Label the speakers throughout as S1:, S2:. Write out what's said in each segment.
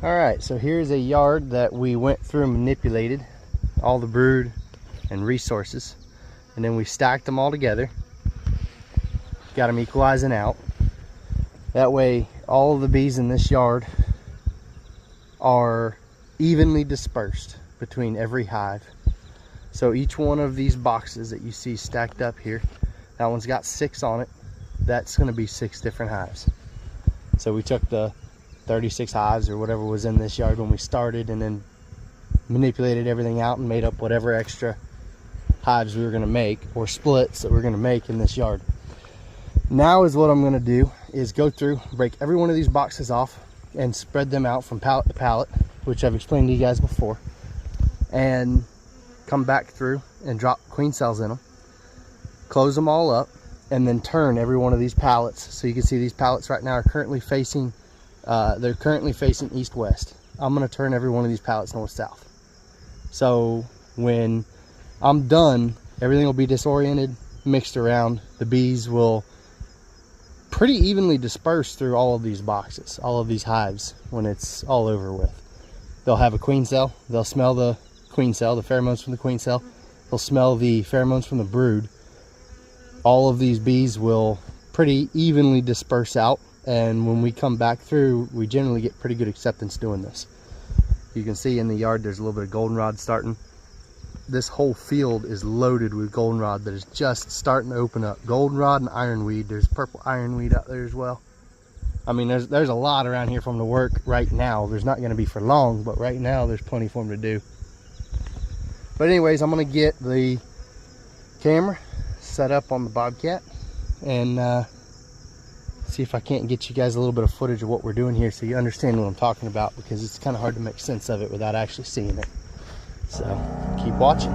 S1: All right, so here's a yard that we went through and manipulated all the brood and resources, and then we stacked them all together, got them equalizing out. That way all of the bees in this yard are evenly dispersed between every hive. So each one of these boxes that you see stacked up here, that one's got 6 on it. That's going to be 6 different hives. So we took the 36 hives or whatever was in this yard when we started, and then manipulated everything out and made up whatever extra hives we were going to make, or splits that we're going to make in this yard. Now is what I'm going to do is go through, break every one of these boxes off and spread them out from pallet to pallet, which I've explained to you guys before, and come back through and drop queen cells in them, close them all up, and then turn every one of these pallets. So you can see these pallets right now are currently facing they're currently facing east-west. I'm going to turn every one of these pallets north-south. So when I'm done, everything will be disoriented, mixed around. The bees will pretty evenly disperse through all of these boxes, all of these hives, when it's all over with. They'll have a queen cell. They'll smell the queen cell, the pheromones from the queen cell. They'll smell the pheromones from the brood. All of these bees will pretty evenly disperse out, and when we come back through, we generally get pretty good acceptance doing this. You can see in the yard there's a little bit of goldenrod starting. This whole field is loaded with goldenrod that is just starting to open up. Goldenrod and ironweed. There's purple ironweed out there as well. I mean, there's a lot around here for them to work right now. There's not going to be for long, but right now there's plenty for them to do. But anyways, I'm going to get the camera set up on the Bobcat and see if I can't get you guys a little bit of footage of what we're doing here so you understand what I'm talking about, because it's kind of hard to make sense of it without actually seeing it. So keep watching.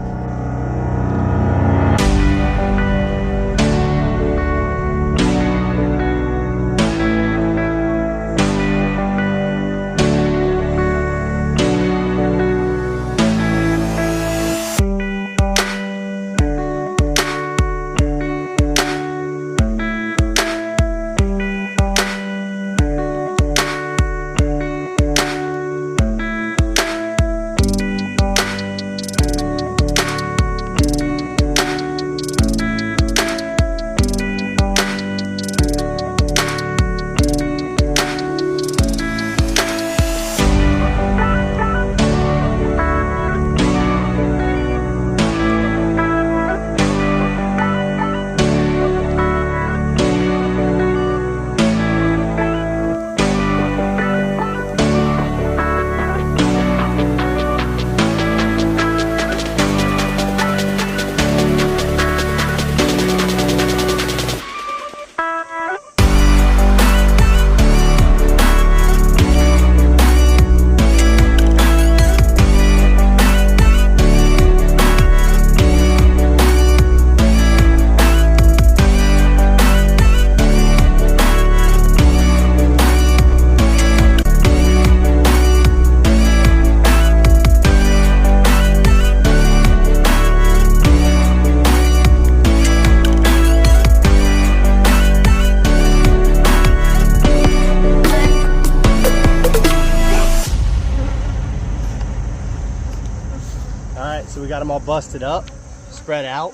S1: So we got them all busted up, spread out.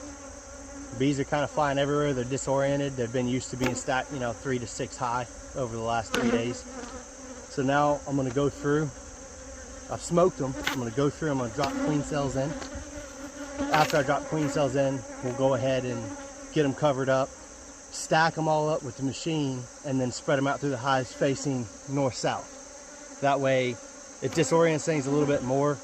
S1: The bees are kind of flying everywhere. They're disoriented. They've been used to being stacked, 3 to 6 high over the last 3 days. So now I'm going to go through. I've smoked them. I'm going to go through. I'm going to drop queen cells in. After I drop queen cells in, we'll go ahead and get them covered up, stack them all up with the machine, and then spread them out through the hives facing north-south. That way it disorients things a little bit more,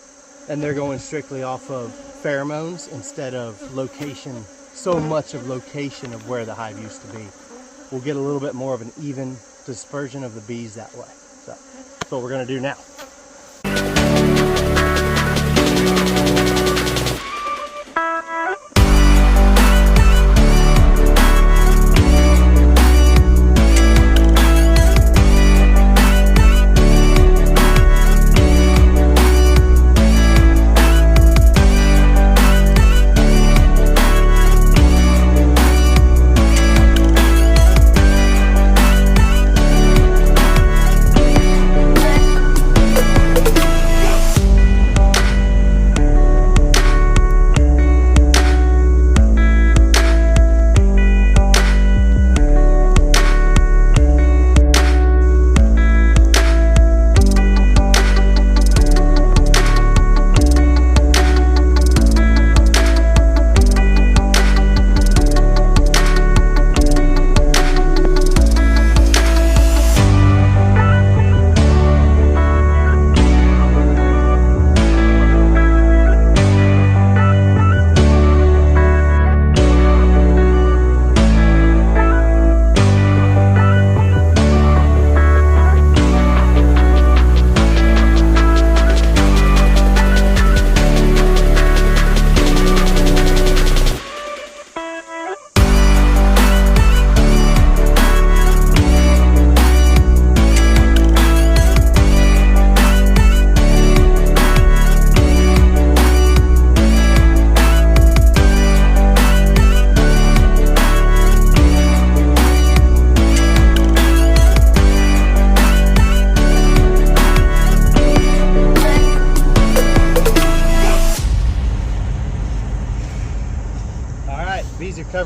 S1: and they're going strictly off of pheromones instead of location, so much of location of where the hive used to be. We'll get a little bit more of an even dispersion of the bees that way. So that's what we're going to do now.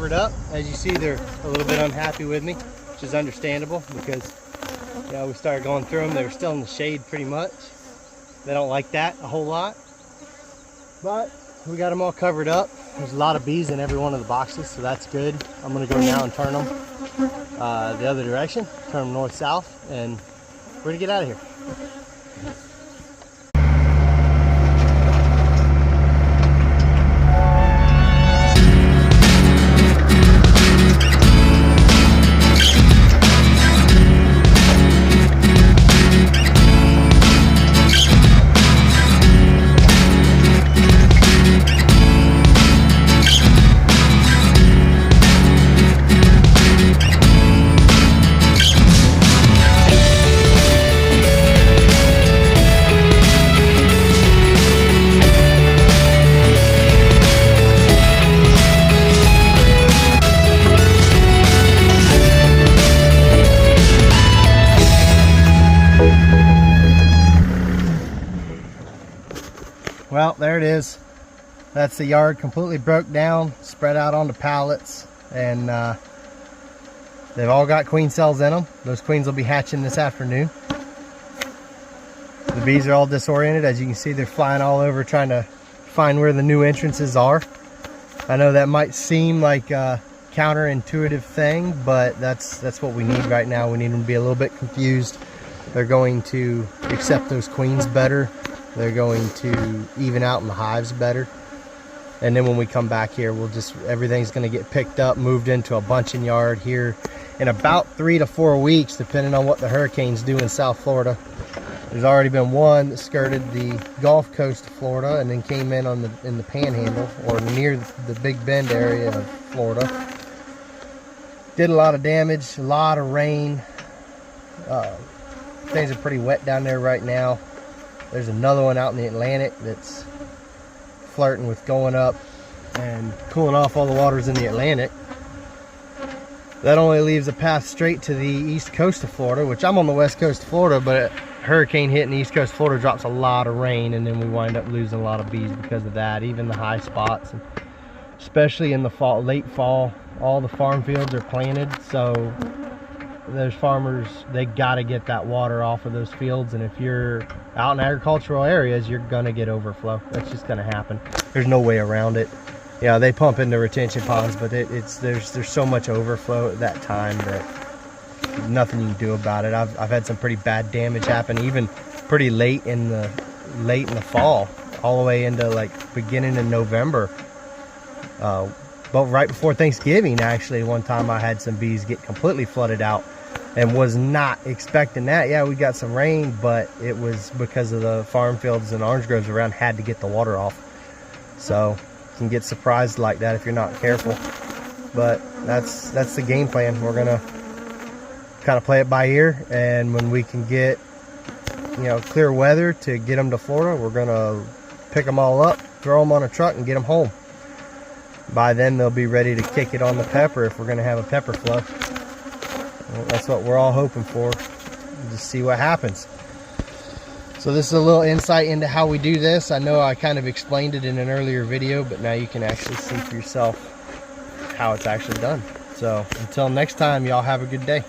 S1: covered up. As you see, they're a little bit unhappy with me, which is understandable because, you know, we started going through them. They were still in the shade pretty much. They don't like that a whole lot. But we got them all covered up. There's a lot of bees in every one of the boxes, so that's good. I'm gonna go now and turn them the other direction, turn them north-south, and we're gonna get out of here. Well, there it is. That's the yard completely broke down, spread out onto pallets, and they've all got queen cells in them. Those queens will be hatching this afternoon. The bees are all disoriented. As you can see, they're flying all over trying to find where the new entrances are. I know that might seem like a counterintuitive thing, but that's what we need right now. We need them to be a little bit confused. They're going to accept those queens better. They're going to even out in the hives better. And then when we come back here, everything's going to get picked up, moved into a bunching yard here in about 3 to 4 weeks, depending on what the hurricanes do in South Florida. There's already been one that skirted the Gulf Coast of Florida and then came in in the Panhandle, or near the Big Bend area of Florida. Did a lot of damage, a lot of rain. Things are pretty wet down there right now. There's another one out in the Atlantic that's flirting with going up and cooling off all the waters in the Atlantic. That only leaves a path straight to the east coast of Florida, which I'm on the west coast of Florida, but a hurricane hitting the east coast of Florida drops a lot of rain, and then we wind up losing a lot of bees because of that, even the high spots. And especially in the fall, late fall, all the farm fields are planted, so those farmers, they got to get that water off of those fields, and if you're out in agricultural areas, you're gonna get overflow. That's just gonna happen. There's no way around it. Yeah, they pump into retention ponds, but there's so much overflow at that time that nothing you can do about it. I've had some pretty bad damage happen, even pretty late in the fall, all the way into like beginning in November. But right before Thanksgiving, actually, one time I had some bees get completely flooded out and was not expecting that. Yeah, we got some rain, but it was because of the farm fields and orange groves around had to get the water off. So you can get surprised like that if you're not careful. But that's the game plan. We're gonna kind of play it by ear, and when we can get, you know, clear weather to get them to Florida, we're gonna pick them all up, throw them on a truck, and get them home. By then they'll be ready to kick it on the pepper if we're going to have a pepper flow. Well, that's what we're all hoping for. Just see what happens. So this is a little insight into how we do this. I know I kind of explained it in an earlier video, but now you can actually see for yourself how it's actually done. So until next time, y'all have a good day.